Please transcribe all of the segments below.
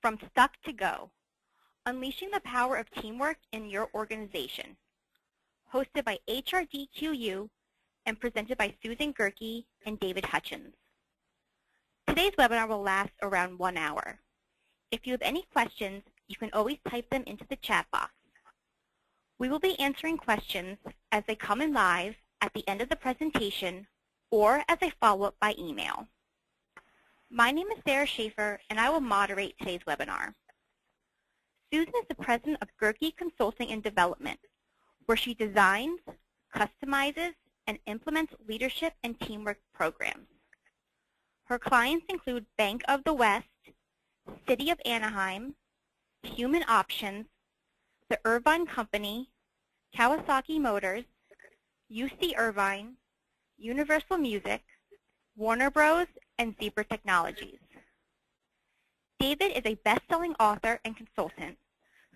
From Stuck to Go, Unleashing the Power of Teamwork in Your Organization, hosted by HRDQ-U and presented by Susan Gerke and David Hutchens. Today's webinar will last around 1 hour. If you have any questions, you can always type them into the chat box. We will be answering questions as they come in live at the end of the presentation or as a follow-up by email. My name is Sarah Schaefer, and I will moderate today's webinar. Susan is the president of Gerke Consulting and Development, where she designs, customizes, and implements leadership and teamwork programs. Her clients include Bank of the West, City of Anaheim, Human Options, the Irvine Company, Kawasaki Motors, UC Irvine, Universal Music, Warner Bros., and Zebra Technologies. David is a best-selling author and consultant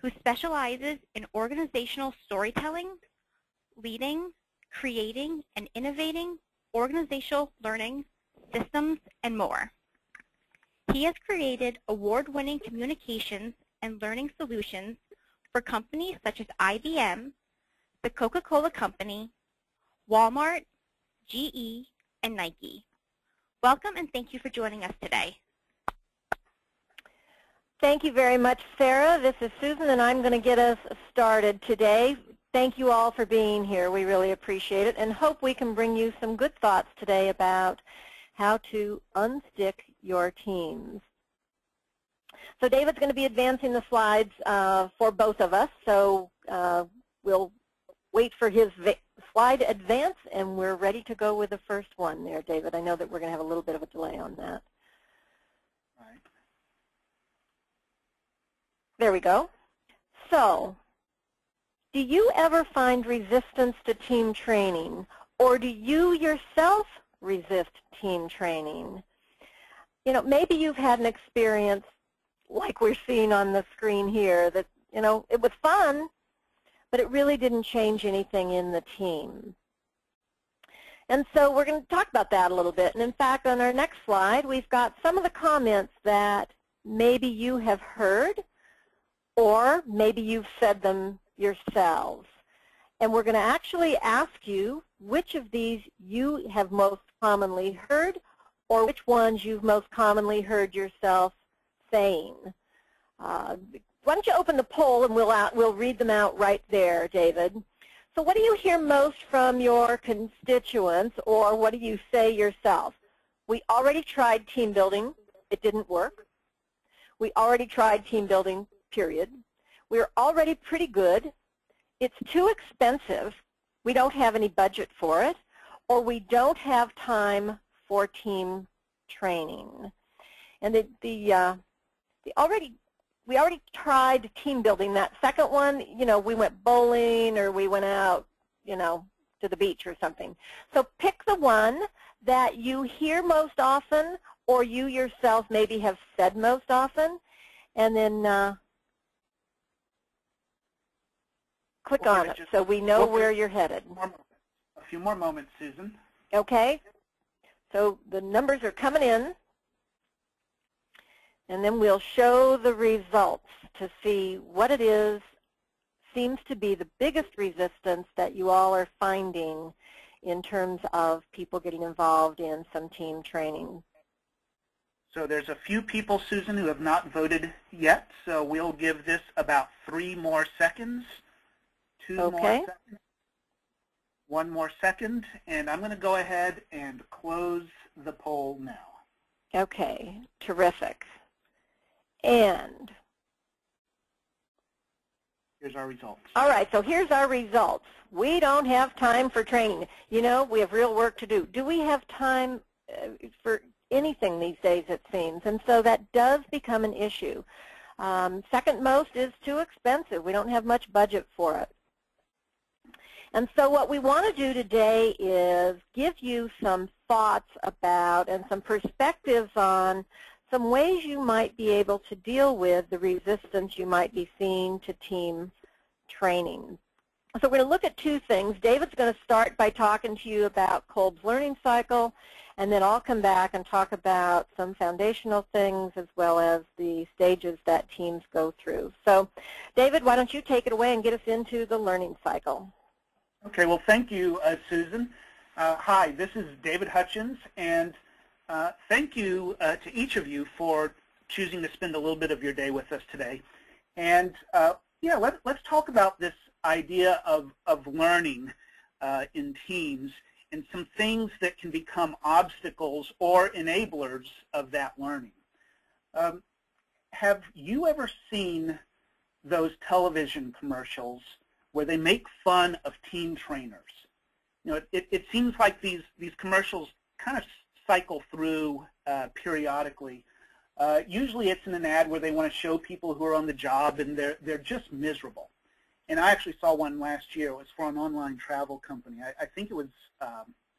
who specializes in organizational storytelling, leading, creating, and innovating organizational learning systems, and more. He has created award-winning communications and learning solutions for companies such as IBM, the Coca-Cola Company, Walmart, GE, and Nike. Welcome and thank you for joining us today. Thank you very much, Sarah. This is Susan, and I'm going to get us started today. Thank you all for being here. We really appreciate it and hope we can bring you some good thoughts today about how to unstick your teams. So David's going to be advancing the slides for both of us, so we'll wait for his slide advance, and we're ready to go with the first one there, David. I know that we're going to have a little bit of a delay on that. All right. There we go. So, do you ever find resistance to team training, or do you yourself resist team training? You know, maybe you've had an experience like we're seeing on the screen here that, you know, it was fun, but it really didn't change anything in the team. And so we're going to talk about that a little bit. And in fact, on our next slide, we've got some of the comments that maybe you have heard, or maybe you've said them yourselves. And we're going to actually ask you which of these you have most commonly heard, or which ones you've most commonly heard yourself saying. Why don't you open the poll and we'll read them out right there, David. So what do you hear most from your constituents, or what do you say yourself? We already tried team building. It didn't work. We already tried team building, period. We're already pretty good. It's too expensive. We don't have any budget for it, or we don't have time for team training. And we already tried team building. That second one, you know, we went bowling or we went out, you know, to the beach or something. So pick the one that you hear most often, or you yourself maybe have said most often, and then click on it so we know where you're headed. A few more moments, Susan. Okay. So the numbers are coming in. And then we'll show the results to see what it is seems to be the biggest resistance that you all are finding in terms of people getting involved in some team training. So there's a few people, Susan, who have not voted yet, so we'll give this about 3 more seconds, 2 more seconds, 1 more second, and I'm going to go ahead and close the poll now. Okay, terrific. And here's our results. All right, so here's our results. We don't have time for training. You know, we have real work to do. Do we have time for anything these days, it seems? And so that does become an issue. Second most is too expensive. We don't have much budget for it. And so what we want to do today is give you some thoughts about and some perspectives on some ways you might be able to deal with the resistance you might be seeing to team training. So we're going to look at 2 things. David's going to start by talking to you about Kolb's learning cycle, and then I'll come back and talk about some foundational things as well as the stages that teams go through. So, David, why don't you take it away and get us into the learning cycle? Okay, well, thank you, Susan. Hi, this is David Hutchens, and thank you to each of you for choosing to spend a little bit of your day with us today. And yeah, let's talk about this idea of learning in teams and some things that can become obstacles or enablers of that learning. Have you ever seen those television commercials where they make fun of team trainers? You know, it seems like these commercials kind of cycle through periodically. Usually it's in an ad where they want to show people who are on the job and they're just miserable. And I actually saw one last year. It was for an online travel company. I think it was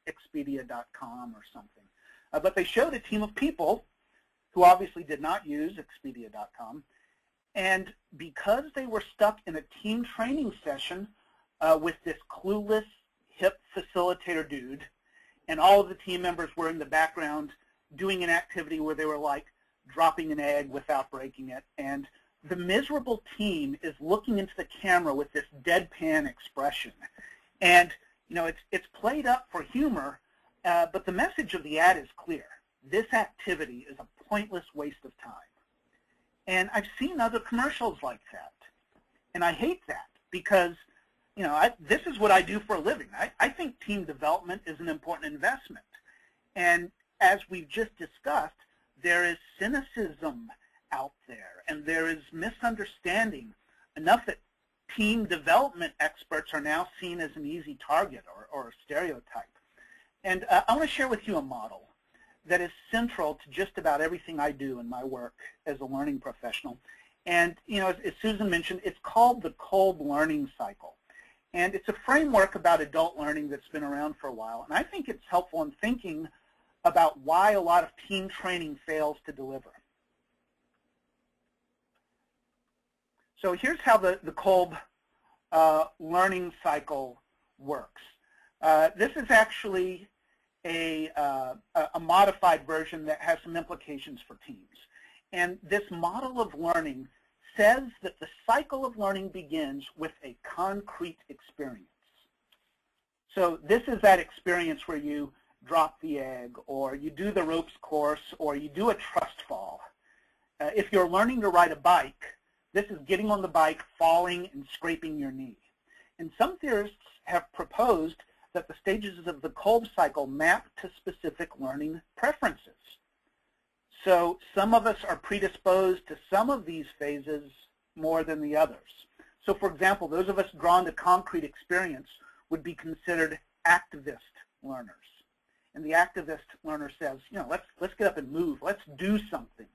Expedia.com or something. But they showed a team of people who obviously did not use Expedia.com. And because they were stuck in a team training session with this clueless, hip facilitator dude, and all of the team members were in the background doing an activity where they were like dropping an egg without breaking it, and the miserable team is looking into the camera with this deadpan expression. And you know, it's played up for humor, but the message of the ad is clear. This activity is a pointless waste of time. And I've seen other commercials like that, and I hate that because, you know, this is what I do for a living. I think team development is an important investment. And as we've just discussed, there is cynicism out there, and there is misunderstanding enough that team development experts are now seen as an easy target or a stereotype. And I want to share with you a model that is central to just about everything I do in my work as a learning professional. And, you know, as Susan mentioned, it's called the Kolb learning cycle. And it's a framework about adult learning that's been around for a while. And I think it's helpful in thinking about why a lot of team training fails to deliver. So here's how the Kolb learning cycle works. This is actually a modified version that has some implications for teams. And this model of learning says that the cycle of learning begins with a concrete experience. So this is that experience where you drop the egg, or you do the ropes course, or you do a trust fall. If you're learning to ride a bike, this is getting on the bike, falling, and scraping your knee. And some theorists have proposed that the stages of the Kolb cycle map to specific learning preferences. So some of us are predisposed to some of these phases more than the others. So for example, those of us drawn to concrete experience would be considered activist learners. And the activist learner says, you know, let's get up and move, let's do something.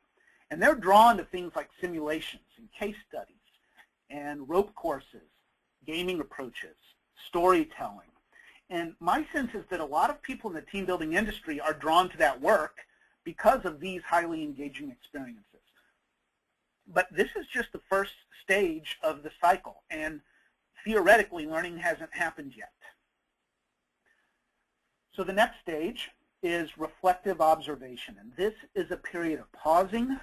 And they're drawn to things like simulations and case studies and rope courses, gaming approaches, storytelling. And my sense is that a lot of people in the team building industry are drawn to that work because of these highly engaging experiences. But this is just the first stage of the cycle, and theoretically learning hasn't happened yet. So the next stage is reflective observation, and this is a period of pausing,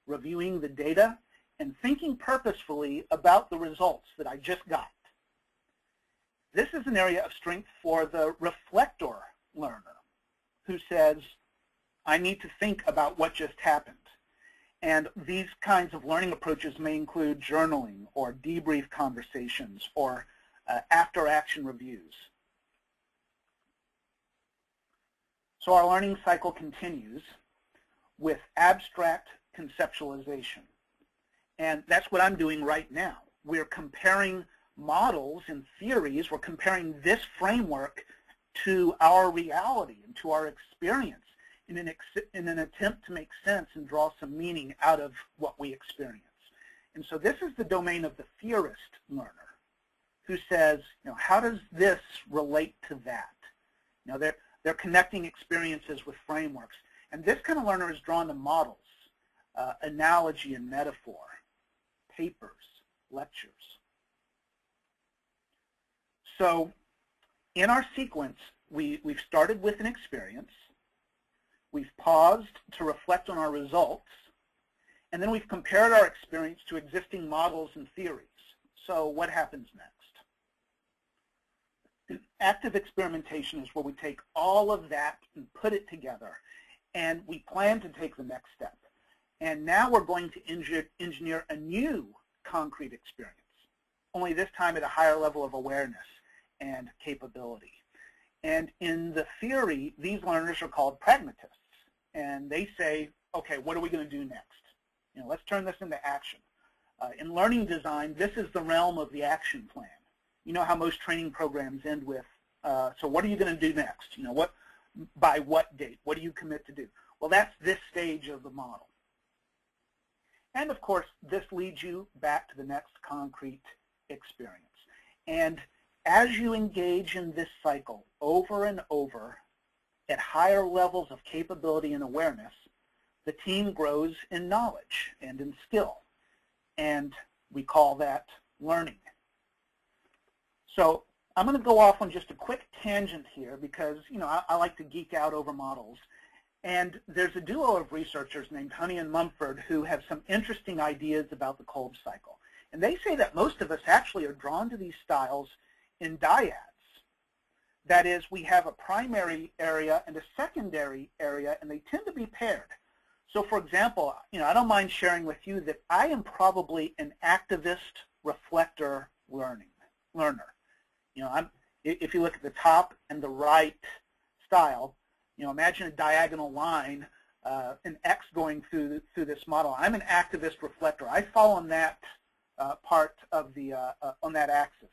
reviewing the data, and thinking purposefully about the results that I just got. This is an area of strength for the reflector learner who says, I need to think about what just happened. And these kinds of learning approaches may include journaling or debrief conversations or after-action reviews. So our learning cycle continues with abstract conceptualization. And that's what I'm doing right now. We're comparing models and theories. We're comparing this framework to our reality and to our experience in an attempt to make sense and draw some meaning out of what we experience. And so this is the domain of the theorist learner who says, you know, how does this relate to that? You know, they're connecting experiences with frameworks. And this kind of learner is drawn to models, analogy and metaphor, papers, lectures. So in our sequence, we've started with an experience. We've paused to reflect on our results, and then we've compared our experience to existing models and theories. So what happens next? Active experimentation is where we take all of that and put it together, and we plan to take the next step. And now we're going to engineer a new concrete experience, only this time at a higher level of awareness and capability. And in the theory, these learners are called pragmatists, and they say, okay, what are we going to do next? Let's turn this into action. In learning design, this is the realm of the action plan. You know how most training programs end with, so what are you going to do next? By what date? What do you commit to do? Well, that's this stage of the model. And of course, this leads you back to the next concrete experience. And as you engage in this cycle over and over at higher levels of capability and awareness, the team grows in knowledge and in skill. And we call that learning. So I'm going to go off on just a quick tangent here because, I like to geek out over models. And there's a duo of researchers named Honey and Mumford who have some interesting ideas about the Kolb cycle. And they say that most of us actually are drawn to these styles in dyads. That is, we have a primary area and a secondary area, and they tend to be paired. So for example, I don't mind sharing with you that I am probably an activist reflector learner. If you look at the top and the right style, imagine a diagonal line, an X going through this model. I'm an activist reflector. I fall on that part of the on that axis.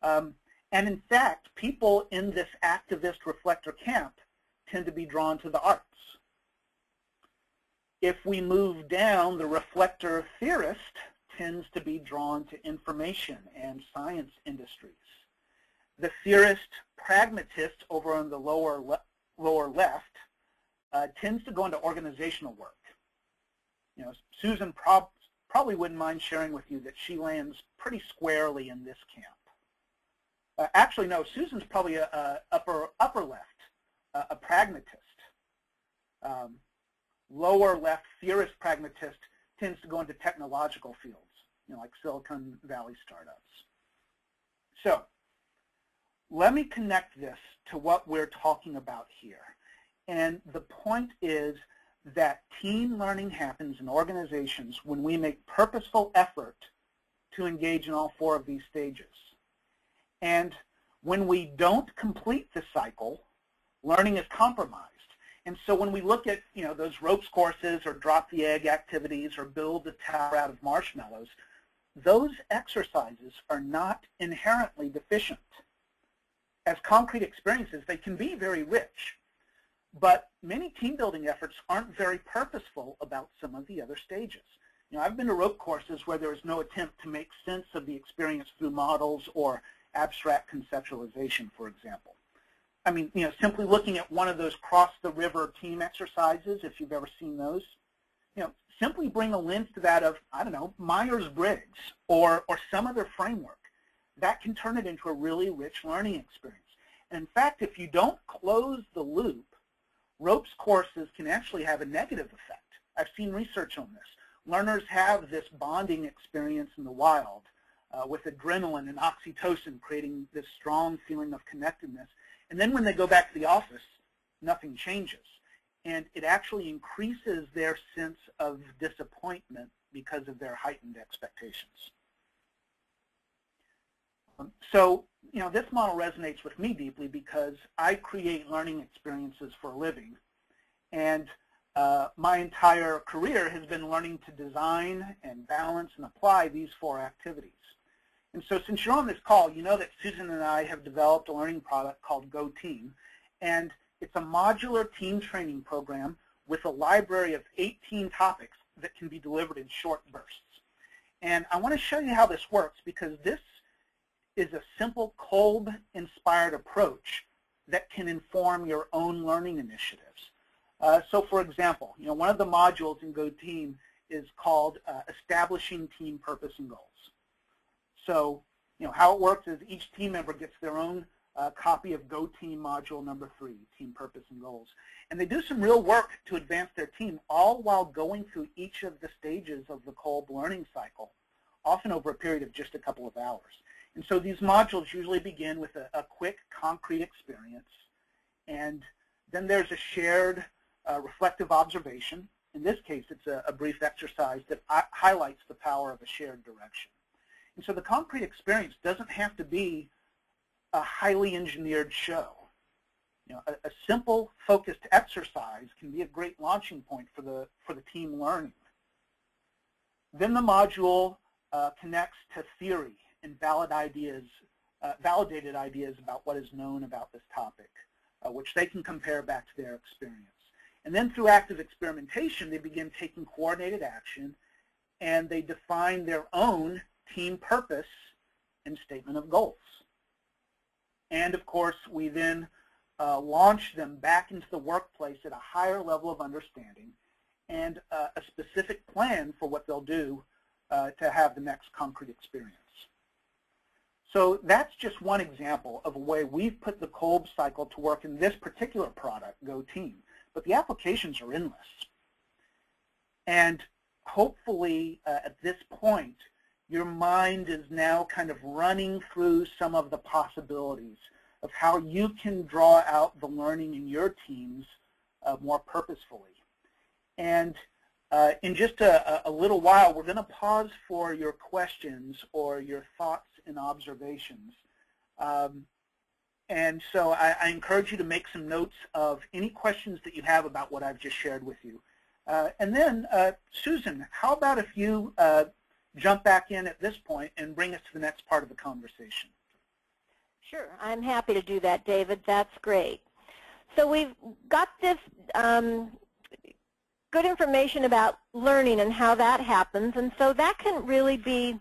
And in fact, people in this activist reflector camp tend to be drawn to the arts. If we move down, the reflector theorist tends to be drawn to information and science industries. The theorist pragmatist over on the lower left tends to go into organizational work. Susan probably wouldn't mind sharing with you that she lands pretty squarely in this camp. Actually, no, Susan's probably a upper left, a pragmatist. Lower left theorist pragmatist tends to go into technological fields, like Silicon Valley startups. So let me connect this to what we're talking about here. And the point is that team learning happens in organizations when we make purposeful effort to engage in all four of these stages. And when we don't complete the cycle, learning is compromised. And so when we look at, those ropes courses or drop the egg activities or build the tower out of marshmallows, those exercises are not inherently deficient. As concrete experiences, they can be very rich. But many team building efforts aren't very purposeful about some of the other stages. I've been to rope courses where there is no attempt to make sense of the experience through models or abstract conceptualization, for example. I mean, simply looking at one of those cross the river team exercises, if you've ever seen those, simply bring a lens to that of, I don't know, Myers-Briggs or some other framework. That can turn it into a really rich learning experience. And in fact, if you don't close the loop, ropes courses can actually have a negative effect. I've seen research on this. Learners have this bonding experience in the wild with adrenaline and oxytocin, creating this strong feeling of connectedness. And then when they go back to the office, nothing changes. And it actually increases their sense of disappointment because of their heightened expectations. So, this model resonates with me deeply because I create learning experiences for a living. And my entire career has been learning to design and balance and apply these four activities. And so since you're on this call, you know that Susan and I have developed a learning product called Go Team. And it's a modular team training program with a library of 18 topics that can be delivered in short bursts. And I want to show you how this works because this is a simple Kolb-inspired approach that can inform your own learning initiatives. So for example, one of the modules in Go Team is called Establishing Team Purpose and Goals. So, how it works is each team member gets their own a copy of Go Team Module number 3, Team Purpose and Goals. And they do some real work to advance their team, all while going through each of the stages of the Kolb learning cycle, often over a period of just a couple of hours. And so these modules usually begin with a quick, concrete experience, and then there's a shared reflective observation. In this case, it's a brief exercise that highlights the power of a shared direction. And so the concrete experience doesn't have to be a highly engineered show. You know, a simple, focused exercise can be a great launching point for the team learning. Then the module connects to theory and validated ideas about what is known about this topic, which they can compare back to their experience. And then through active experimentation, they begin taking coordinated action, and they define their own team purpose and statement of goals. And of course, we then launch them back into the workplace at a higher level of understanding and a specific plan for what they'll do to have the next concrete experience. So that's just one example of a way we've put the Kolb cycle to work in this particular product, Go Team. But the applications are endless. And hopefully at this point, your mind is now kind of running through some of the possibilities of how you can draw out the learning in your teams more purposefully. And in just a little while, we're going to pause for your questions or your thoughts and observations. And so I encourage you to make some notes of any questions that you have about what I've just shared with you. And then, Susan, how about if you jump back in at this point and bring us to the next part of the conversation? Sure, I'm happy to do that, David. That's great. So we've got this good information about learning and how that happens, and so that can really be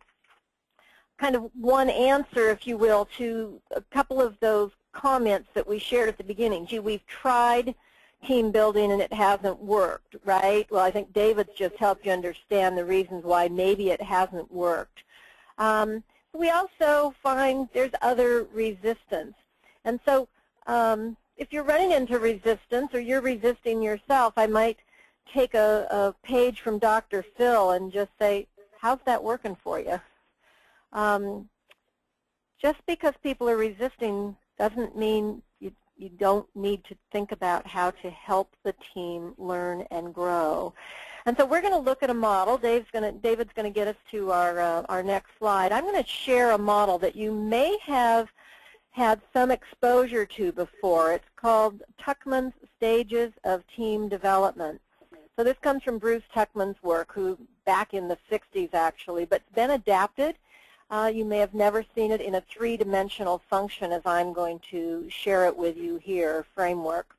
kind of one answer, if you will, to a couple of those comments that we shared at the beginning. Gee, we've tried team building and it hasn't worked, right? Well, I think David's just helped you understand the reasons why maybe it hasn't worked. We also find there's other resistance. And so if you're running into resistance or you're resisting yourself, I might take a page from Dr. Phil and just say, how's that working for you? Just because people are resisting doesn't mean you don't need to think about how to help the team learn and grow. And so we're going to look at a model. David's going to get us to our next slide. I'm going to share a model that you may have had some exposure to before. It's called Tuchman's Stages of Team Development. So this comes from Bruce Tuchman's work, who back in the 60s actually, but it's been adapted. You may have never seen it in a three-dimensional function as I'm going to share it with you here, framework.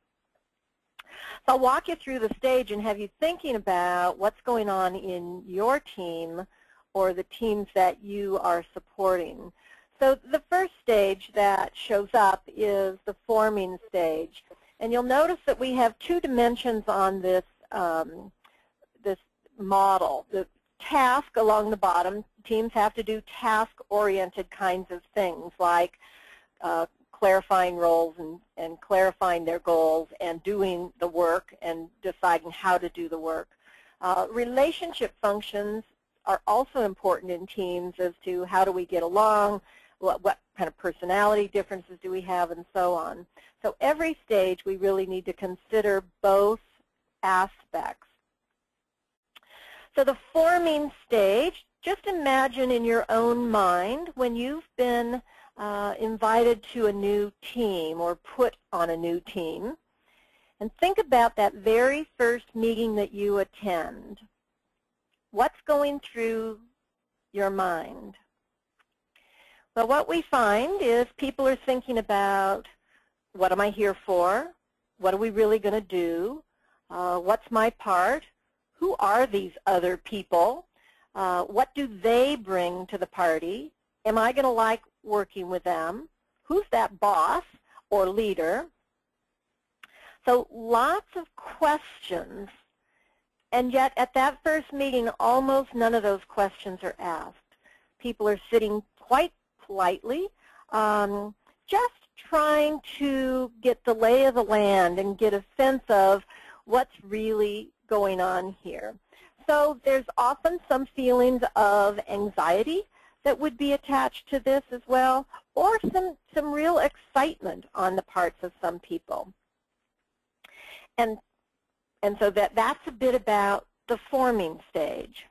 So I'll walk you through the stage and have you thinking about what's going on in your team or the teams that you are supporting. So the first stage that shows up is the forming stage. And you'll notice that we have two dimensions on this, this model. The task along the bottom, teams have to do task-oriented kinds of things like clarifying roles and clarifying their goals and doing the work and deciding how to do the work. Relationship functions are also important in teams as to how do we get along, what kind of personality differences do we have, and so on. So every stage we really need to consider both aspects. So the forming stage, just imagine in your own mind when you've been invited to a new team or put on a new team, and think about that very first meeting that you attend. What's going through your mind? Well, what we find is people are thinking about, what am I here for? What are we really going to do? What's my part? Who are these other people? What do they bring to the party? Am I going to like working with them? Who's that boss or leader? So lots of questions, and yet at that first meeting, almost none of those questions are asked. People are sitting quite politely, just trying to get the lay of the land and get a sense of what's really going on here. So there's often some feelings of anxiety that would be attached to this as well, or some real excitement on the parts of some people. And so that's a bit about the forming stage.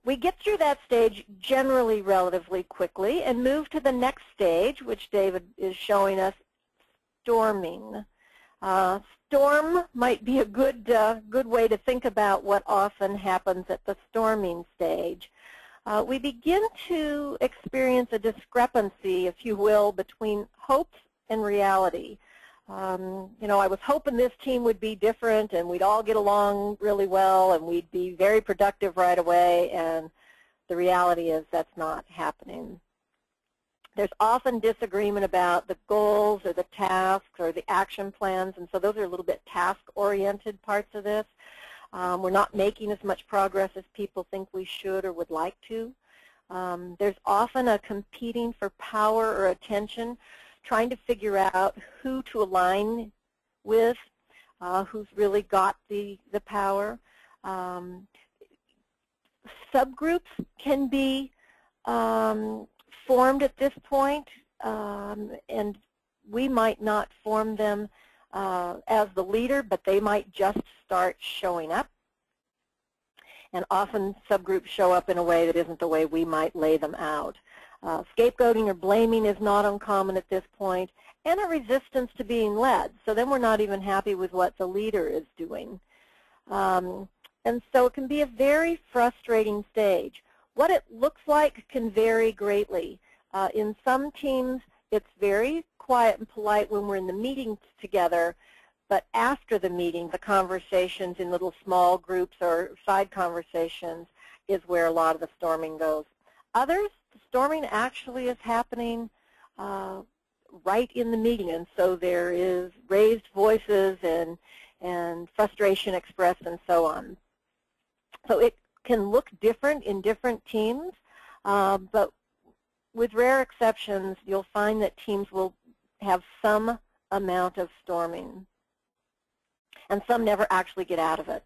We get through that stage generally relatively quickly and move to the next stage, which David is showing us, storming. Storm might be a good way to think about what often happens at the storming stage. We begin to experience a discrepancy, if you will, between hopes and reality. You know, I was hoping this team would be different and we'd all get along really well and we'd be very productive right away, and the reality is that's not happening. There's often disagreement about the goals or the tasks or the action plans, and so those are a little bit task-oriented parts of this. We're not making as much progress as people think we should or would like to. There's often a competing for power or attention, trying to figure out who to align with, who's really got the power. Subgroups can be formed at this point, and we might not form them as the leader, but they might just start showing up. And often subgroups show up in a way that isn't the way we might lay them out. Scapegoating or blaming is not uncommon at this point, and a resistance to being led. So then we're not even happy with what the leader is doing. And so it can be a very frustrating stage. What it looks like can vary greatly. In some teams, it's very quiet and polite when we're in the meetings together, but after the meeting, the conversations in little small groups or side conversations is where a lot of the storming goes. Others, the storming actually is happening right in the meeting, and so there is raised voices and frustration expressed and so on. So it can look different in different teams, but with rare exceptions, you'll find that teams will have some amount of storming, and some never actually get out of it.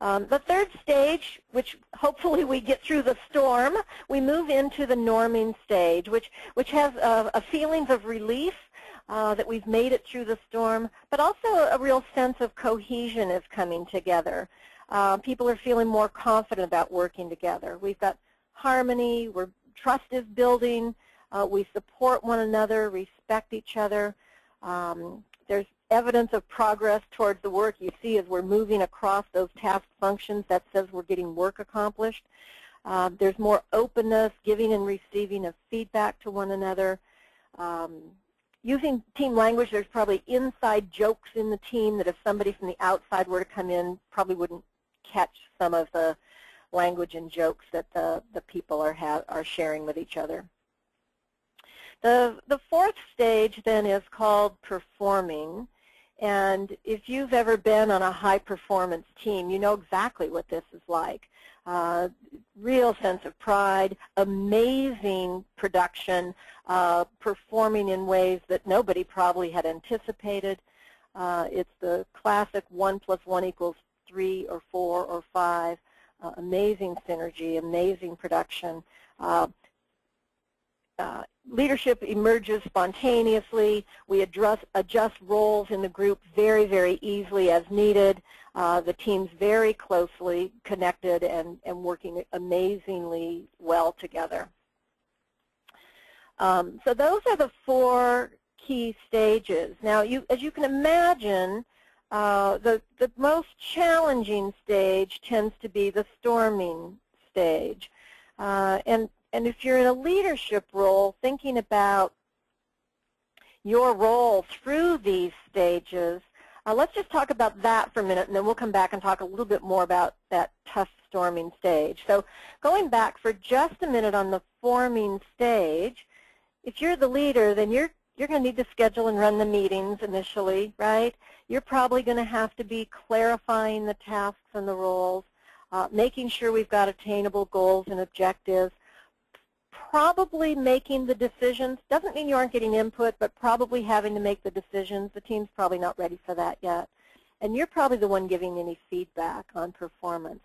The third stage, which hopefully we get through the storm, we move into the norming stage, which has a feelings of relief that we've made it through the storm, but also a real sense of cohesion is coming together. People are feeling more confident about working together. We've got harmony, trust is building, we support one another, respect each other. There's evidence of progress towards the work. You see as we're moving across those task functions, that says we're getting work accomplished. There's more openness, giving and receiving of feedback to one another. Using team language, there's probably inside jokes in the team that if somebody from the outside were to come in, probably wouldn't catch some of the language and jokes that the people are sharing with each other. The fourth stage then is called performing, and if you've ever been on a high-performance team, you know exactly what this is like. Real sense of pride, amazing production, performing in ways that nobody probably had anticipated. It's the classic 1 + 1 = 3 or 4 or 5. Amazing synergy, amazing production. Leadership emerges spontaneously. We adjust roles in the group very, very easily as needed. The team's very closely connected and working amazingly well together. So those are the 4 key stages. Now, as you can imagine, the most challenging stage tends to be the storming stage. And if you're in a leadership role, thinking about your role through these stages, let's just talk about that for a minute, and then we'll come back and talk a little bit more about that tough storming stage. So going back for just a minute on the forming stage, if you're the leader, then you're going to need to schedule and run the meetings initially, right? You're probably going to have to be clarifying the tasks and the roles, making sure we've got attainable goals and objectives, probably making the decisions. Doesn't mean you aren't getting input, but probably having to make the decisions. The team's probably not ready for that yet. And you're probably the one giving any feedback on performance.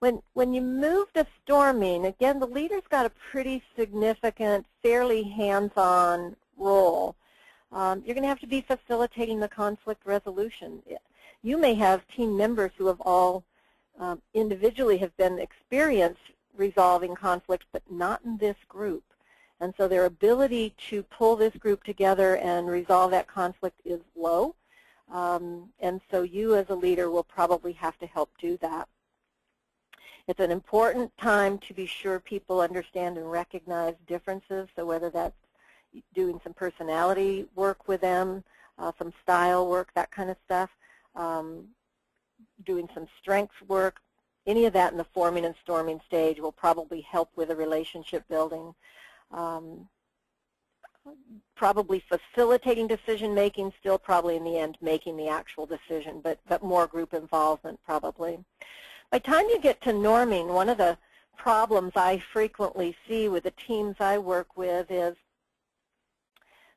When you move to storming, again, the leader's got a pretty significant, fairly hands-on role. You're going to have to be facilitating the conflict resolution. You may have team members who have all individually have been experienced resolving conflicts, but not in this group. And so their ability to pull this group together and resolve that conflict is low. And so you as a leader will probably have to help do that. It's an important time to be sure people understand and recognize differences, so whether that's doing some personality work with them, some style work, that kind of stuff, doing some strengths work, any of that in the forming and storming stage will probably help with the relationship building. Probably facilitating decision making, still probably in the end making the actual decision, but more group involvement probably. By the time you get to norming, one of the problems I frequently see with the teams I work with is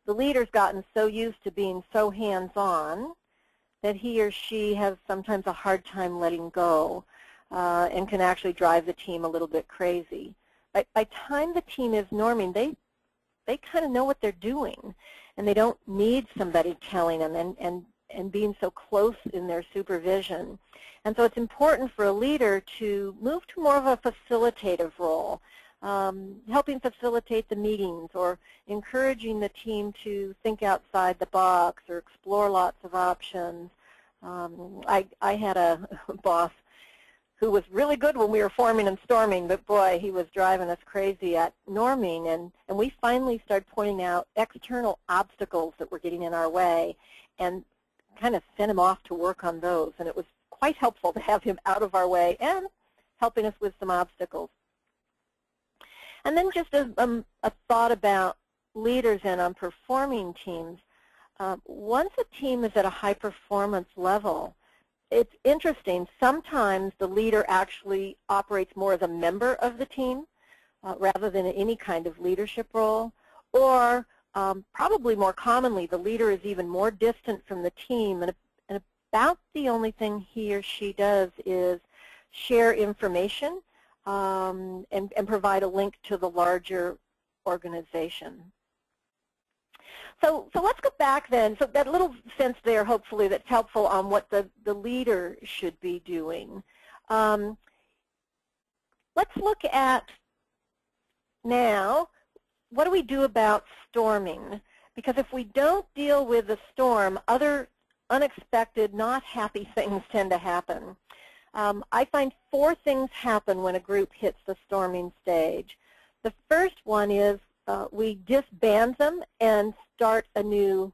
the leader's gotten so used to being so hands-on that he or she has sometimes a hard time letting go and can actually drive the team a little bit crazy. By the time the team is norming, they kind of know what they're doing, and they don't need somebody telling them and being so close in their supervision. And so it's important for a leader to move to more of a facilitative role, helping facilitate the meetings or encouraging the team to think outside the box or explore lots of options. I had a boss who was really good when we were forming and storming, but boy, he was driving us crazy at norming, and we finally started pointing out external obstacles that were getting in our way and kind of sent him off to work on those, and it was quite helpful to have him out of our way and helping us with some obstacles. And then just a thought about leaders and on performing teams. Once a team is at a high performance level, it's interesting. Sometimes the leader actually operates more as a member of the team rather than any kind of leadership role, or probably more commonly, the leader is even more distant from the team, and about the only thing he or she does is share information and provide a link to the larger organization. So let's go back then. So that little sense there, hopefully, that's helpful on what the leader should be doing. Let's look at now, what do we do about storming? Because if we don't deal with the storm, other unexpected, not happy things tend to happen. I find 4 things happen when a group hits the storming stage. The first one is we disband them and start a new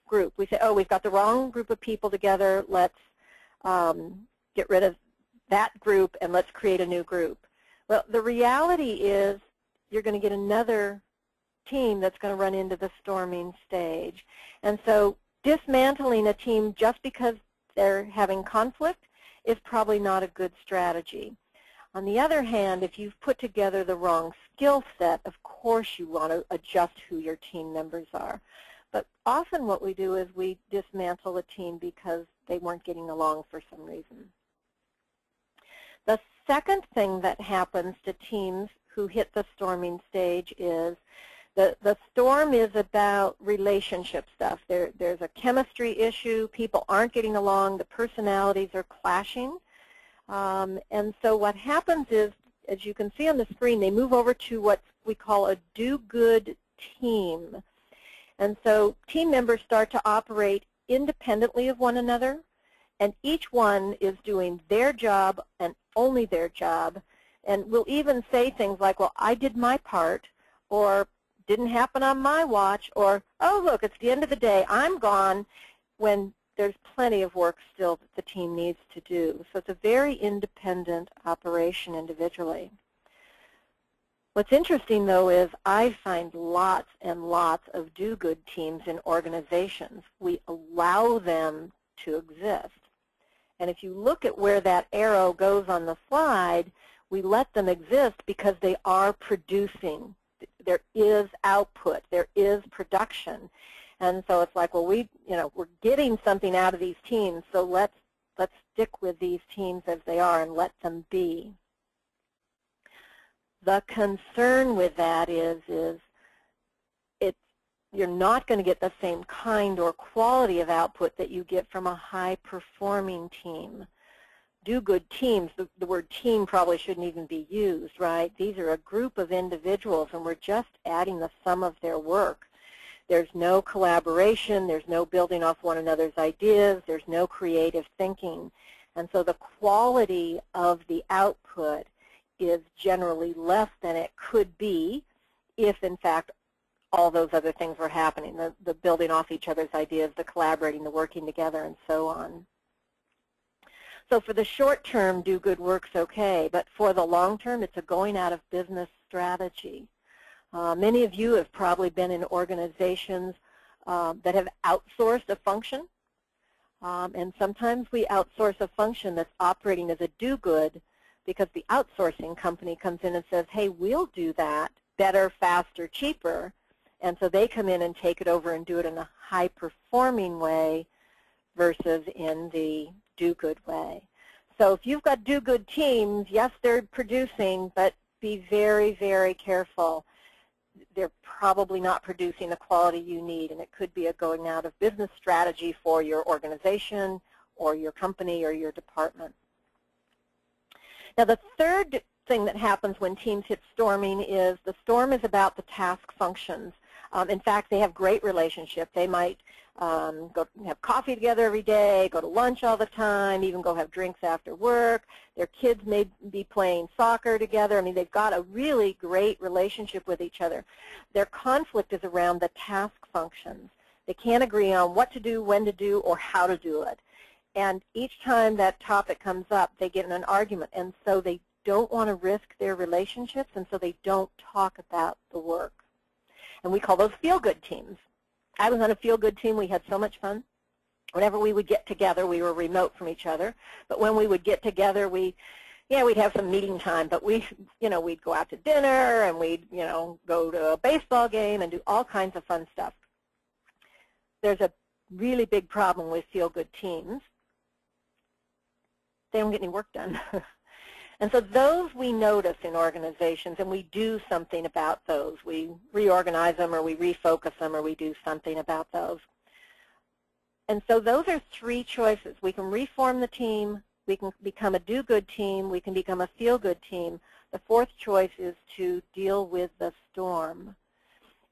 group. We say, oh, we've got the wrong group of people together. Let's get rid of that group and let's create a new group. Well, the reality is you're going to get another team that's going to run into the storming stage. And so dismantling a team just because they're having conflict is probably not a good strategy. On the other hand, if you've put together the wrong skill set, of course you want to adjust who your team members are. But often what we do is we dismantle a team because they weren't getting along for some reason. The second thing that happens to teams who hit the storming stage is the storm is about relationship stuff. There's a chemistry issue. People aren't getting along. The personalities are clashing. And so what happens is, as you can see on the screen, they move over to what we call a do-good team. And so team members start to operate independently of one another, and each one is doing their job and only their job. And we'll even say things like, well, I did my part, or didn't happen on my watch, or, oh, look, it's the end of the day, I'm gone, when there's plenty of work still that the team needs to do. So it's a very independent operation individually. What's interesting, though, is I find lots and lots of do-good teams in organizations. We allow them to exist. And if you look at where that arrow goes on the slide, we let them exist because they are producing there is output, there is production. And so it's like, well, we're getting something out of these teams, so let's stick with these teams as they are and let them be. The concern with that is you're not going to get the same kind or quality of output that you get from a high-performing team. Do-good teams, the word team probably shouldn't even be used, right? These are a group of individuals, and we're just adding the sum of their work. There's no collaboration, there's no building off one another's ideas, there's no creative thinking. And so the quality of the output is generally less than it could be if, in fact, all those other things were happening, the building off each other's ideas, the collaborating, the working together, and so on. So for the short term, do good work's okay, but for the long term, it's a going out of business strategy. Many of you have probably been in organizations that have outsourced a function, and sometimes we outsource a function that's operating as a do-good because the outsourcing company comes in and says, hey, we'll do that better, faster, cheaper. And so they come in and take it over and do it in a high-performing way versus in the do-good way. So if you've got do-good teams, yes, they're producing, but be very, very careful. They're probably not producing the quality you need, and it could be a going out of business strategy for your organization or your company or your department. Now, the third thing that happens when teams hit storming is the storm is about the task functions. In fact, they have great relationships. They might go have coffee together every day, go to lunch all the time, even go have drinks after work. Their kids may be playing soccer together. I mean, they've got a really great relationship with each other. Their conflict is around the task functions. They can't agree on what to do, when to do, or how to do it. And each time that topic comes up, they get in an argument. And so they don't want to risk their relationships, and so they don't talk about the work. And we call those feel-good teams. I was on a feel-good team. We had so much fun. Whenever we would get together, we were remote from each other. But when we would get together, we'd have some meeting time. But we'd go out to dinner, and we'd, go to a baseball game and do all kinds of fun stuff. There's a really big problem with feel-good teams. They don't get any work done. And so those we notice in organizations, and we do something about those. We reorganize them, or we refocus them, or we do something about those. And so those are three choices. We can reform the team, we can become a do-good team, we can become a feel-good team. The fourth choice is to deal with the storm.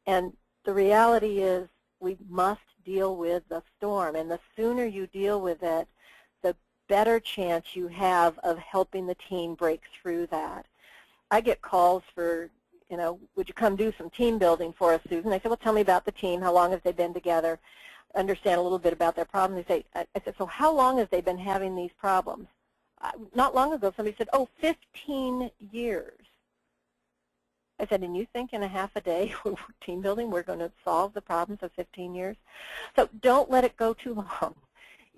And the reality is we must deal with the storm. And the sooner you deal with it, better chance you have of helping the team break through that. I get calls for, would you come do some team building for us, Susan? I said, well, tell me about the team. How long have they been together? Understand a little bit about their problems. I said, so how long have they been having these problems? Not long ago, somebody said, 15 years. I said, and you think in a half a day, team building, we're going to solve the problems of 15 years? So don't let it go too long.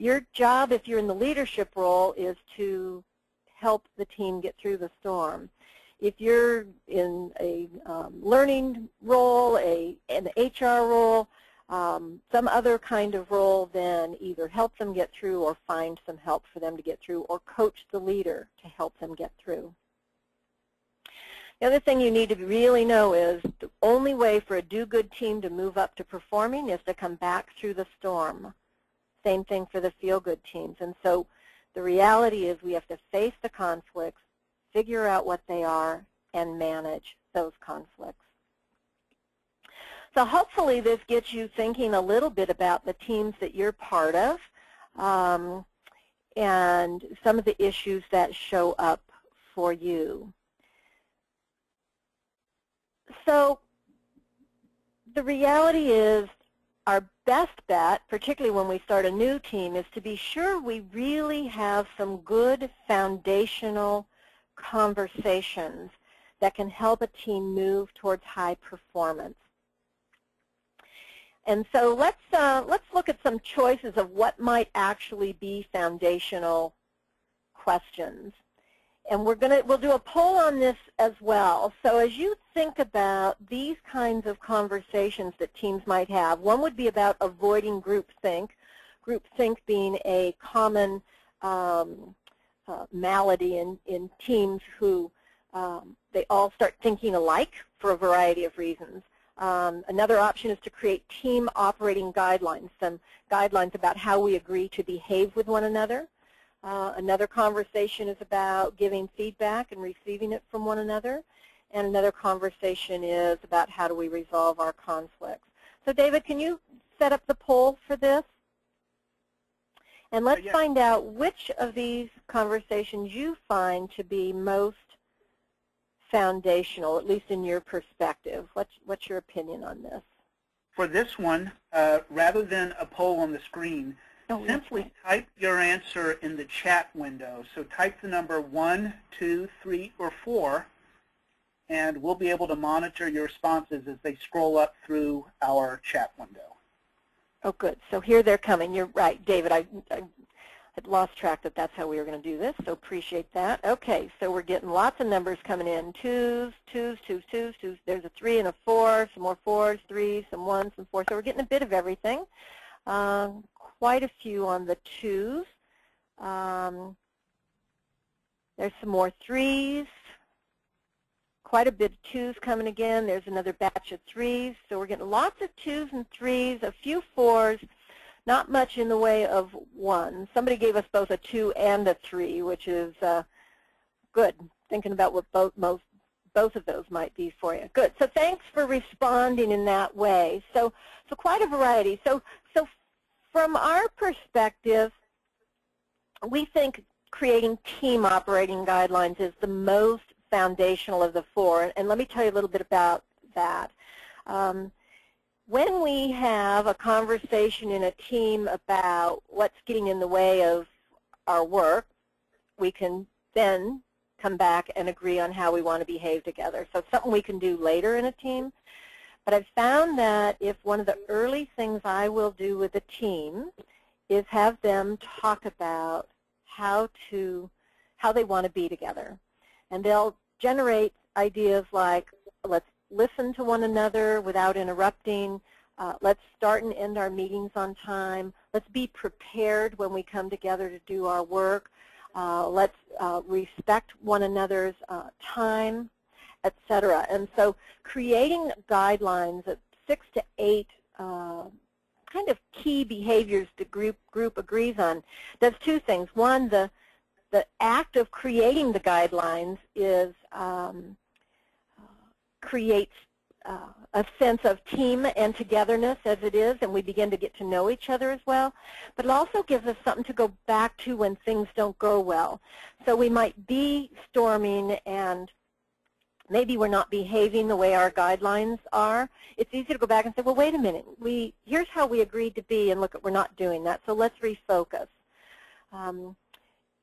Your job, if you're in the leadership role, is to help the team get through the storm. If you're in a learning role, an HR role, some other kind of role, then either help them get through or find some help for them to get through, or coach the leader to help them get through. The other thing you need to really know is the only way for a do-good team to move up to performing is to come back through the storm. Same thing for the feel-good teams. And so the reality is we have to face the conflicts, figure out what they are, and manage those conflicts. So hopefully this gets you thinking a little bit about the teams that you're part of and some of the issues that show up for you. So the reality is our best bet, particularly when we start a new team, is to be sure we really have some good foundational conversations that can help a team move towards high performance. And so let's look at some choices of what might actually be foundational questions. And we'll do a poll on this as well. So as you think about these kinds of conversations that teams might have, one would be about avoiding groupthink. Groupthink being a common malady in teams who they all start thinking alike for a variety of reasons. Another option is to create team operating guidelines, some guidelines about how we agree to behave with one another. Another conversation is about giving feedback and receiving it from one another. And another conversation is about how do we resolve our conflicts. So David, can you set up the poll for this? And let's find out which of these conversations you find to be most foundational, at least in your perspective. What's your opinion on this? For this one, rather than a poll on the screen, simply type your answer in the chat window. So type the number 1, 2, 3, or 4, and we'll be able to monitor your responses as they scroll up through our chat window. Oh, good. So here they're coming. You're right, David. I had lost track that that's how we were going to do this, so appreciate that. Okay, so we're getting lots of numbers coming in. 2s, 2s, 2s, 2s, 2s. There's a 3 and a 4, some more 4s, 3s, some 1s, some 4s. So we're getting a bit of everything. Quite a few on the 2s. There's some more 3s. Quite a bit of 2s coming again. There's another batch of 3s. So we're getting lots of 2s and 3s, a few 4s, not much in the way of 1s. Somebody gave us both a 2 and a 3, which is good, thinking about what both of those might be for you. Good. So thanks for responding in that way. So quite a variety. So from our perspective, we think creating team operating guidelines is the most foundational of the 4. And let me tell you a little bit about that. When we have a conversation in a team about what's getting in the way of our work, we can then come back and agree on how we want to behave together. So it's something we can do later in a team. But I've found that if one of the early things I will do with a team is have them talk about how they want to be together. And they'll generate ideas like, let's listen to one another without interrupting. Let's start and end our meetings on time. Let's be prepared when we come together to do our work. Let's respect one another's time, etc. And so creating guidelines of 6 to 8 kind of key behaviors the group agrees on does two things. One, the act of creating the guidelines is creates a sense of team and togetherness as it is, and we begin to get to know each other as well. But it also gives us something to go back to when things don't go well. So we might be storming and maybe we're not behaving the way our guidelines are. It's easy to go back and say, well, wait a minute. Here's how we agreed to be, and look, we're not doing that. So let's refocus.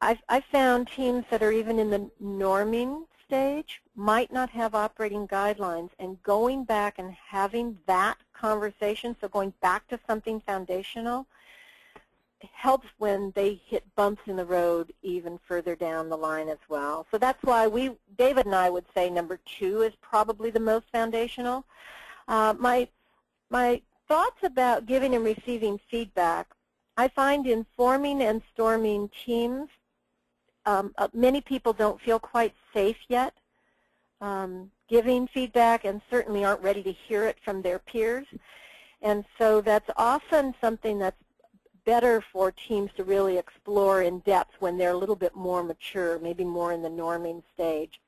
I've found teams that are even in the norming stage might not have operating guidelines, and going back and having that conversation, so going back to something foundational, helps when they hit bumps in the road even further down the line as well. So that's why David and I would say number 2 is probably the most foundational. My thoughts about giving and receiving feedback, I find in forming and storming teams, many people don't feel quite safe yet giving feedback, and certainly aren't ready to hear it from their peers. And so that's often something that's better for teams to really explore in depth when they're a little bit more mature, maybe more in the norming stage.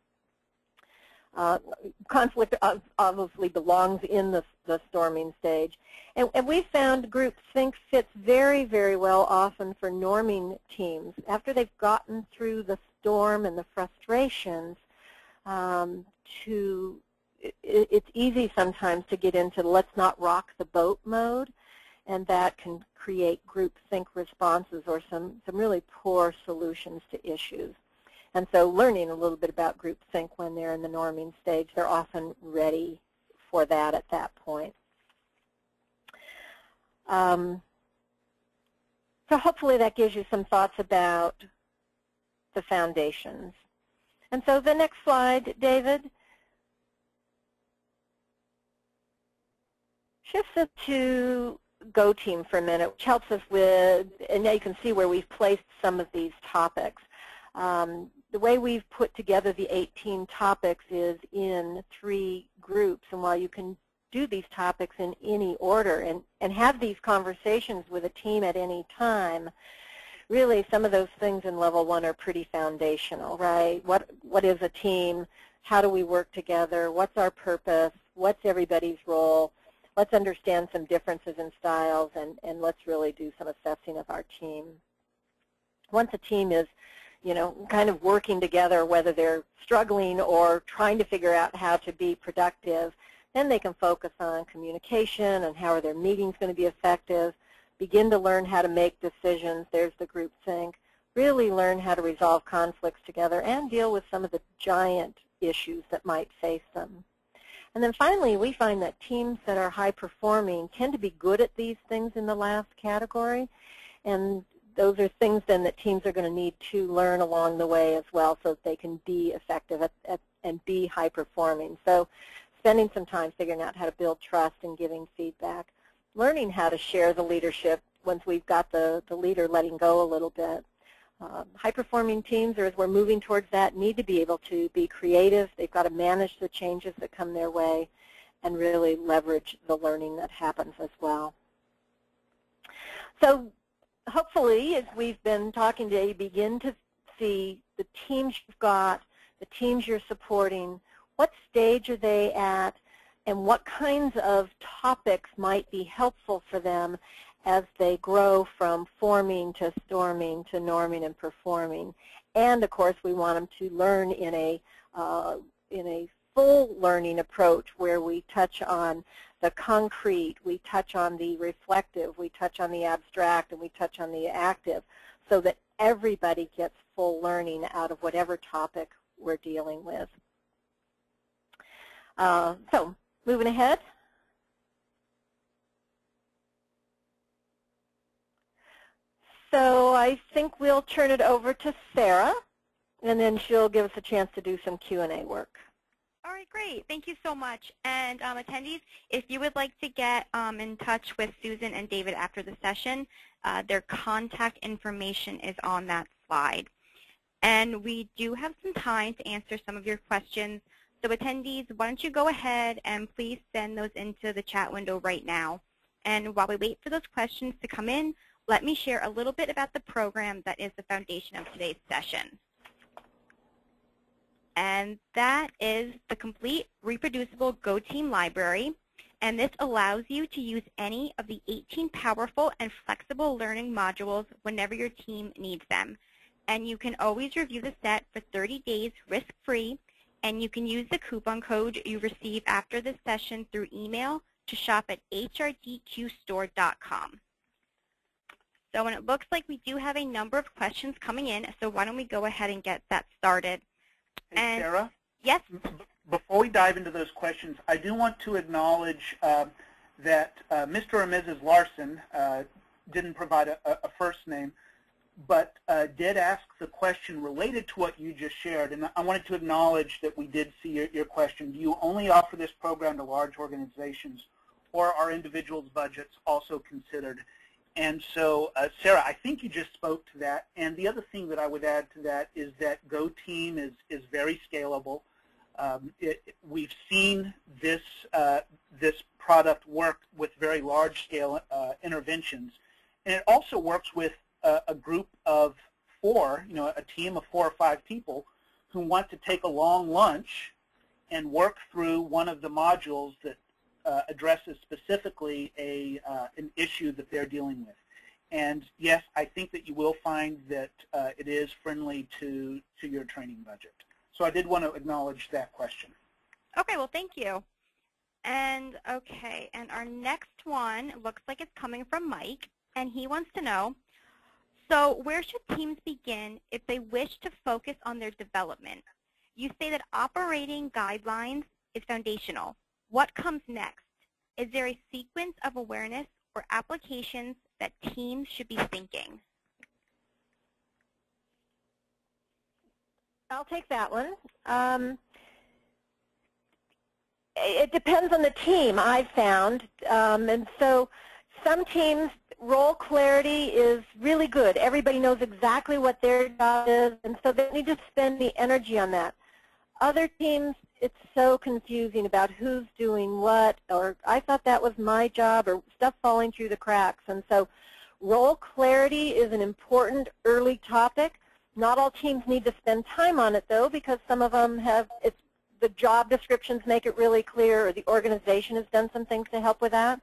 Conflict obviously belongs in the storming stage. And we found groupthink fits very, very well often for norming teams. After they've gotten through the storm and the frustrations, it's easy sometimes to get into let's not rock the boat mode, and that can create groupthink responses or some really poor solutions to issues. And so learning a little bit about groupthink when they're in the norming stage, they're often ready for that at that point. So hopefully that gives you some thoughts about the foundations. And so the next slide, David, shifts us to Go Team for a minute, which helps us with, and now you can see where we've placed some of these topics. The way we've put together the 18 topics is in 3 groups, and while you can do these topics in any order and have these conversations with a team at any time, really some of those things in level 1 are pretty foundational, right? What is a team? How do we work together? What's our purpose? What's everybody's role? Let's understand some differences in styles, and let's really do some assessing of our team. Once a team is, you know, kind of working together, whether they're struggling or trying to figure out how to be productive, then they can focus on communication and how are their meetings going to be effective, begin to learn how to make decisions, there's the group think, really learn how to resolve conflicts together and deal with some of the giant issues that might face them. And then finally, we find that teams that are high performing tend to be good at these things in the last category, and those are things then that teams are going to need to learn along the way as well so that they can be effective and be high performing. So spending some time figuring out how to build trust and giving feedback, learning how to share the leadership once we've got the leader letting go a little bit. High-performing teams, or as we're moving towards that, need to be able to be creative. They've got to manage the changes that come their way and really leverage the learning that happens as well. So hopefully, as we've been talking today, you begin to see the teams you've got, the teams you're supporting, what stage are they at, and what kinds of topics might be helpful for them as they grow from forming to storming to norming and performing. And of course, we want them to learn in a full learning approach where we touch on the concrete, we touch on the reflective, we touch on the abstract, and we touch on the active, so that everybody gets full learning out of whatever topic we're dealing with. So moving ahead. So I think we'll turn it over to Sarah, and then she'll give us a chance to do some Q&A work. All right, great. Thank you so much. And attendees, if you would like to get in touch with Susan and David after the session, their contact information is on that slide. And we do have some time to answer some of your questions. So attendees, why don't you go ahead and please send those into the chat window right now. And while we wait for those questions to come in, let me share a little bit about the program that is the foundation of today's session. And that is the complete reproducible Go Team library. And this allows you to use any of the 18 powerful and flexible learning modules whenever your team needs them. And you can always review the set for 30 days risk-free. And you can use the coupon code you receive after this session through email to shop at HRDQ-store.com. So and it looks like we do have a number of questions coming in, so why don't we go ahead and get that started. Hey, Sarah? Yes? Before we dive into those questions, I do want to acknowledge that Mr. or Mrs. Larson didn't provide a first name, but did ask the question related to what you just shared. And I wanted to acknowledge that we did see your question. Do you only offer this program to large organizations, or are individuals' budgets also considered? And so, Sarah, I think you just spoke to that. And the other thing that I would add to that is that Go Team is very scalable. We've seen this product work with very large-scale interventions. And it also works with a group of 4, a team of 4 or 5 people who want to take a long lunch and work through one of the modules that addresses specifically an issue that they're dealing with. And yes, I think that you will find that it is friendly to your training budget. So I did want to acknowledge that question. Okay, well, thank you. And okay, and our next one looks like it's coming from Mike, and he wants to know, so where should teams begin if they wish to focus on their development? You say that operating guidelines is foundational. What comes next? Is there a sequence of awareness or applications that teams should be thinking? I'll take that one. It depends on the team, I've found. And so some teams, role clarity is really good. Everybody knows exactly what their job is, and so they need to spend the energy on that. Other teams, it's so confusing about who's doing what, or I thought that was my job, or stuff falling through the cracks. And so role clarity is an important early topic. Not all teams need to spend time on it, though, because some of them have, the job descriptions make it really clear, or the organization has done some things to help with that.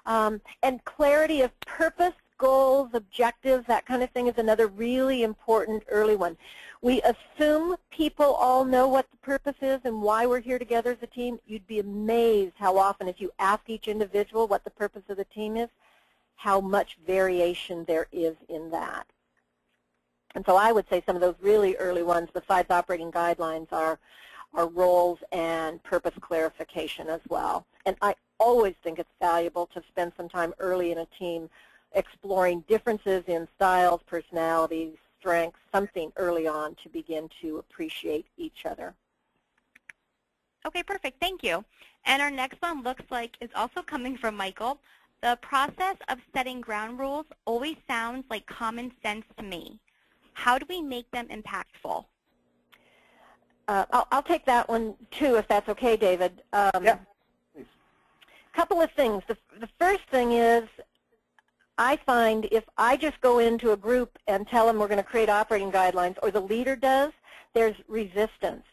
And clarity of purpose, goals, objectives, that kind of thing is another really important early one. We assume people all know what the purpose is and why we're here together as a team. You'd be amazed how often, if you ask each individual what the purpose of the team is, how much variation there is in that. And so I would say some of those really early ones, besides operating guidelines, are roles and purpose clarification as well. And I always think it's valuable to spend some time early in a team exploring differences in styles, personalities, strengths, something early on to begin to appreciate each other. Okay, perfect. Thank you. And our next one looks like is also coming from Michael. The process of setting ground rules always sounds like common sense to me. How do we make them impactful? I'll take that one, too, if that's okay, David. Yeah, please. Couple of things. The first thing is, I find if I just go into a group and tell them we're going to create operating guidelines, or the leader does, there's resistance.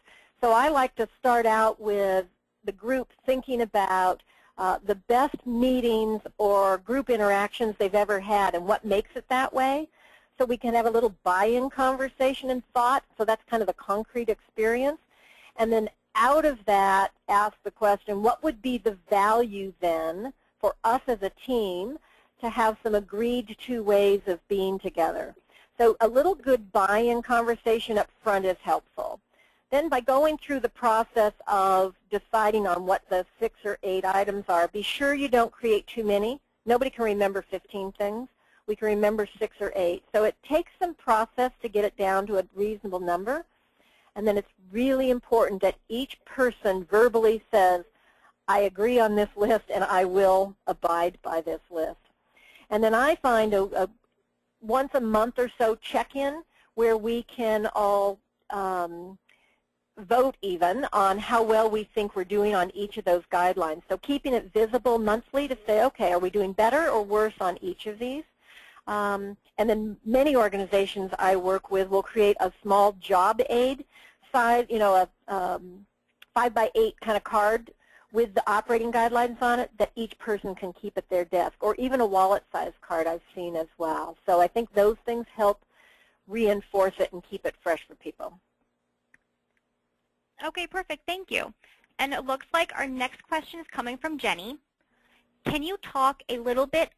So I like to start out with the group thinking about the best meetings or group interactions they've ever had and what makes it that way, so we can have a little buy-in conversation and thought. So that's kind of the concrete experience. And then out of that, ask the question, what would be the value then for us as a team to have some agreed to ways of being together? So a little good buy-in conversation up front is helpful. Then by going through the process of deciding on what the 6 or 8 items are, be sure you don't create too many. Nobody can remember 15 things. We can remember 6 or 8. So it takes some process to get it down to a reasonable number. And then it's really important that each person verbally says, I agree on this list and I will abide by this list. And then I find a once a month or so check-in where we can all vote even on how well we think we're doing on each of those guidelines. So keeping it visible monthly to say, okay, are we doing better or worse on each of these? And then many organizations I work with will create a small job aid size, you know, a 5x8 kind of card with the operating guidelines on it that each person can keep at their desk, or even a wallet-sized card I've seen as well. So I think those things help reinforce it and keep it fresh for people. Okay, perfect. Thank you. And it looks like our next question is coming from Jenny. Can you talk a little bit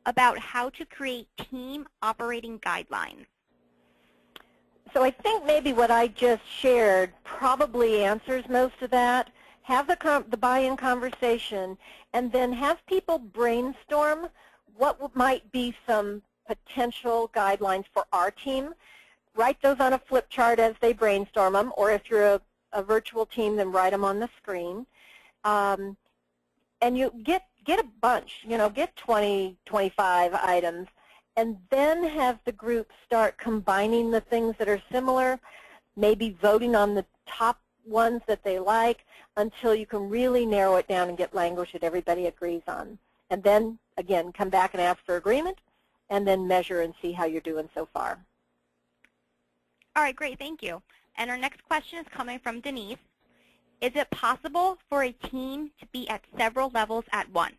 about how to create team operating guidelines? So I think maybe what I just shared probably answers most of that. Have the buy-in conversation, and then have people brainstorm what might be some potential guidelines for our team. Write those on a flip chart as they brainstorm them, or if you're a virtual team, then write them on the screen. And you get a bunch, you know, get 20, 25 items, and then have the group start combining the things that are similar, maybe voting on the top ones that they like, until you can really narrow it down and get language that everybody agrees on. And then, again, come back and ask for agreement, and then measure and see how you're doing so far. All right, great, thank you. And our next question is coming from Denise. Is it possible for a team to be at several levels at once?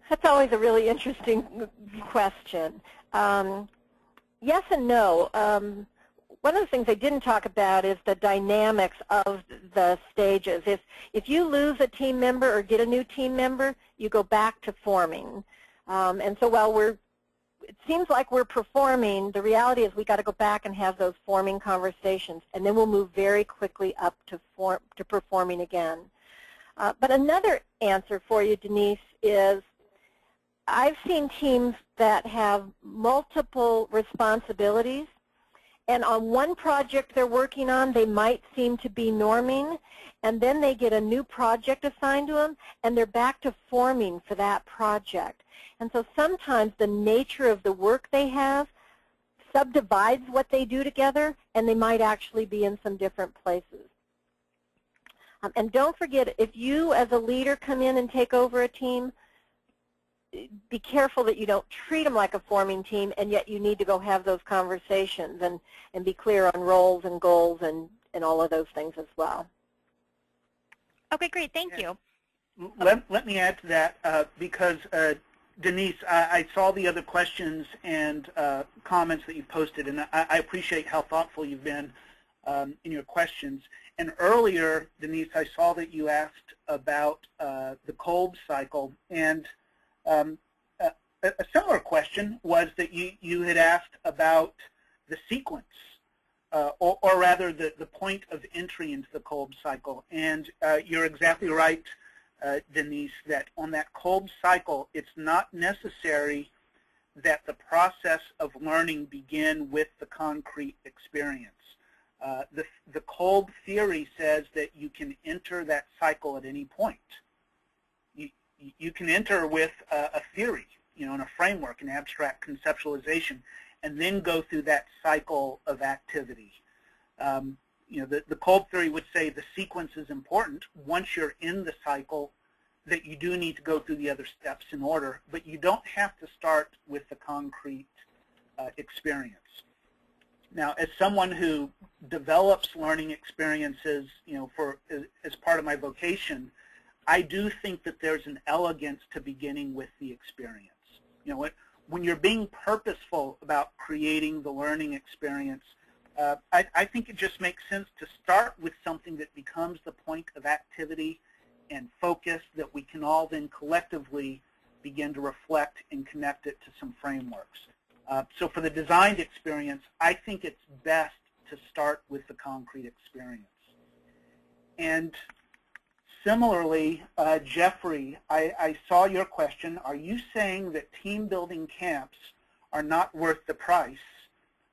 That's always a really interesting question. Yes and no. One of the things I didn't talk about is the dynamics of the stages. If you lose a team member or get a new team member, you go back to forming. And so while it seems like we're performing, the reality is we got to go back and have those forming conversations, and then we'll move very quickly up to performing again. But another answer for you, Denise, is I've seen teams that have multiple responsibilities, And on one project they're working on, they might seem to be norming, and then they get a new project assigned to them, and they're back to forming for that project. And so sometimes the nature of the work they have subdivides what they do together, and they might actually be in some different places. And don't forget, if you as a leader come in and take over a team, be careful that you don't treat them like a forming team, and yet you need to go have those conversations and be clear on roles and goals and all of those things as well. Okay, great. Thank you. Let me add to that because, Denise, I saw the other questions and comments that you posted, and I appreciate how thoughtful you've been in your questions. And earlier, Denise, I saw that you asked about the Kolb cycle, and a similar question was that you had asked about the sequence, or rather the point of entry into the Kolb cycle. And you're exactly right, Denise, that on that Kolb cycle, it's not necessary that the process of learning begin with the concrete experience. The Kolb theory says that you can enter that cycle at any point. You can enter with a theory, and a framework, an abstract conceptualization, and then go through that cycle of activity. The Kolb theory would say the sequence is important. Once you're in the cycle, that you do need to go through the other steps in order, but you don't have to start with the concrete experience. Now, as someone who develops learning experiences, as part of my vocation, I do think that there's an elegance to beginning with the experience. When you're being purposeful about creating the learning experience, I think it just makes sense to start with something that becomes the point of activity and focus that we can all then collectively begin to reflect and connect it to some frameworks. So for the designed experience, I think it's best to start with the concrete experience. And similarly, Jeffrey, I saw your question. Are you saying that team building camps are not worth the price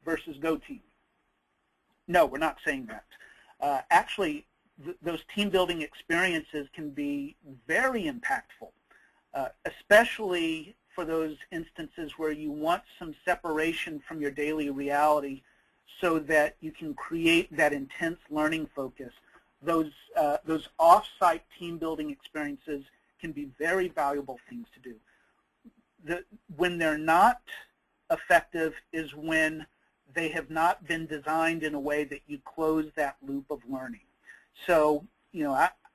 versus Go Team? No, we're not saying that. Actually, those team building experiences can be very impactful, especially for those instances where you want some separation from your daily reality so that you can create that intense learning focus. Those off-site team building experiences can be very valuable things to do. When they're not effective is when they have not been designed in a way that you close that loop of learning. So,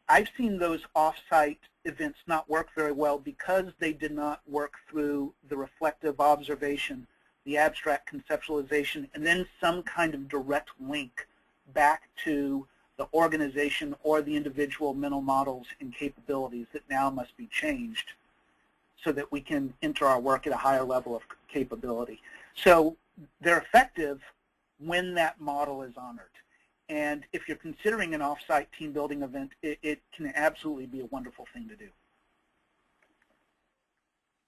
I've seen those off-site events not work very well because they did not work through the reflective observation, the abstract conceptualization, and then some kind of direct link back to the organization or the individual mental models and capabilities that now must be changed so that we can enter our work at a higher level of capability. So they're effective when that model is honored. And if you're considering an off-site team building event, it can absolutely be a wonderful thing to do.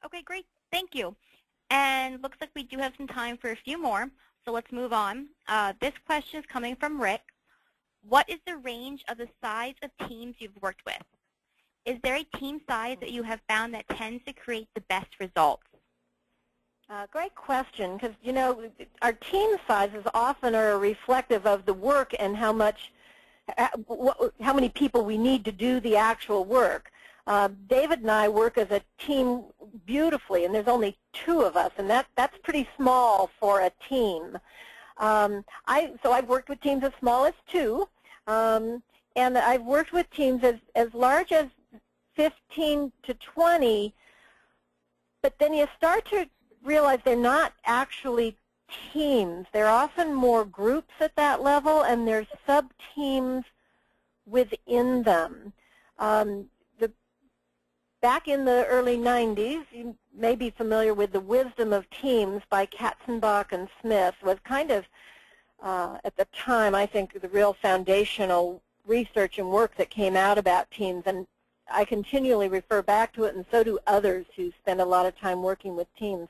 Okay, great. Thank you. And looks like we do have some time for a few more, so let's move on. This question is coming from Rick. What is the range of the size of teams you've worked with? Is there a team size that you have found that tends to create the best results? Great question, because our team sizes often are reflective of the work and how many people we need to do the actual work. David and I work as a team beautifully, and there's only 2 of us, and that's pretty small for a team. So I've worked with teams as small as 2, and I've worked with teams as large as 15 to 20, but then you start to realize they're not actually teams. They're often more groups at that level, and there's sub-teams within them. Back in the early 90s, you may be familiar with The Wisdom of Teams by Katzenbach and Smith. Was kind of, at the time, I think, the real foundational research and work that came out about teams, and I continually refer back to it, and so do others who spend a lot of time working with teams.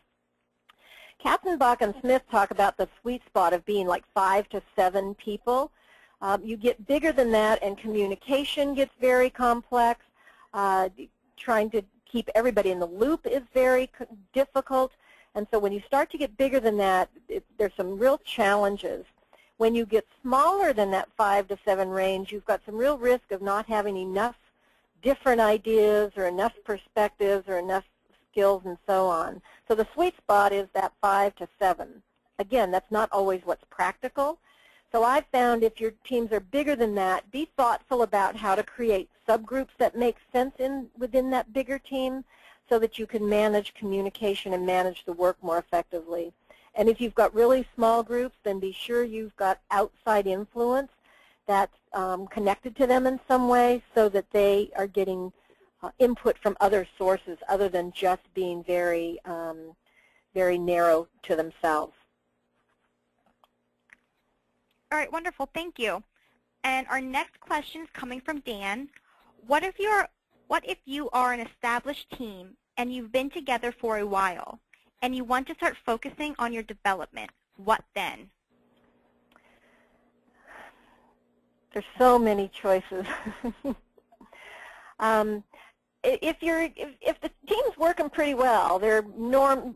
Katzenbach and Smith talk about the sweet spot of being like 5 to 7 people. You get bigger than that, and communication gets very complex. Trying to keep everybody in the loop is very difficult. And so when you start to get bigger than that, there's some real challenges. When you get smaller than that 5 to 7 range, you've got some real risk of not having enough different ideas or enough perspectives or enough skills and so on. So the sweet spot is that 5 to 7. Again, that's not always what's practical. So I've found if your teams are bigger than that, be thoughtful about how to create subgroups that make sense within that bigger team so that you can manage communication and manage the work more effectively. And if you've got really small groups, then be sure you've got outside influence that's connected to them in some way so that they are getting input from other sources other than just being very, very narrow to themselves. All right, wonderful. Thank you. And our next question is coming from Dan. What if you are an established team and you've been together for a while and you want to start focusing on your development? What then? There's so many choices. If the team's working pretty well, they're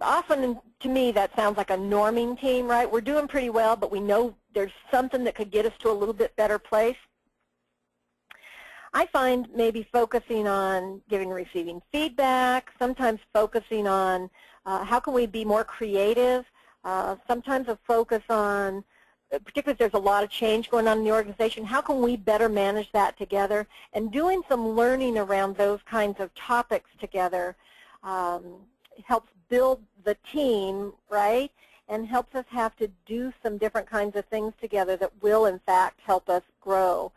often to me that sounds like a norming team, right? We're doing pretty well, but we know there's something that could get us to a little bit better place. I find maybe focusing on giving and receiving feedback, sometimes focusing on how can we be more creative, sometimes a focus on, particularly if there's a lot of change going on in the organization, how can we better manage that together? And doing some learning around those kinds of topics together helps build the team, right? And helps us have to do some different kinds of things together that will, in fact, help us grow.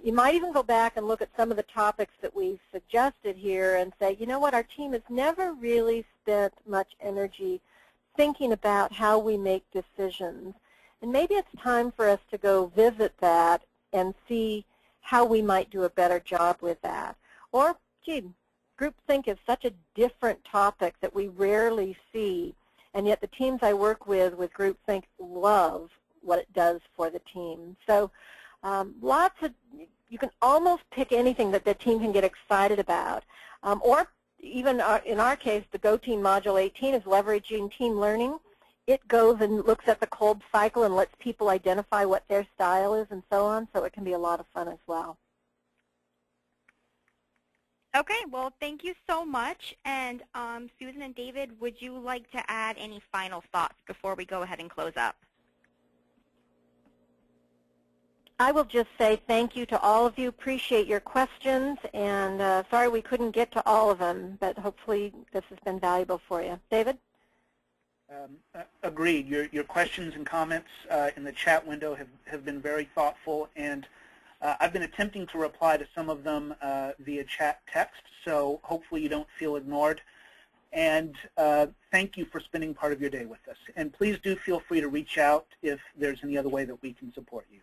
You might even go back and look at some of the topics that we've suggested here and say, you know what, our team has never really spent much energy thinking about how we make decisions. And maybe it's time for us to go visit that and see how we might do a better job with that. Or, gee, groupthink is such a different topic that we rarely see, and yet the teams I work with groupthink love what it does for the team. So you can almost pick anything that the team can get excited about. Or even in our case, the Go Team Module 18 is leveraging team learning. It goes and looks at the Kolb cycle and lets people identify what their style is and so on, so it can be a lot of fun as well. Okay, well, thank you so much. And Susan and David, would you like to add any final thoughts before we go ahead and close up? I will just say thank you to all of you. Appreciate your questions, and sorry we couldn't get to all of them, but hopefully this has been valuable for you. David? Agreed. Your questions and comments in the chat window have been very thoughtful, and I've been attempting to reply to some of them via chat text, so hopefully you don't feel ignored. And thank you for spending part of your day with us. And please do feel free to reach out if there's any other way that we can support you.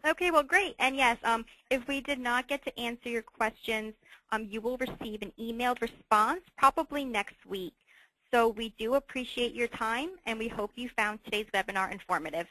Okay, well, great. And yes, if we did not get to answer your questions, you will receive an emailed response probably next week. So we do appreciate your time, and we hope you found today's webinar informative.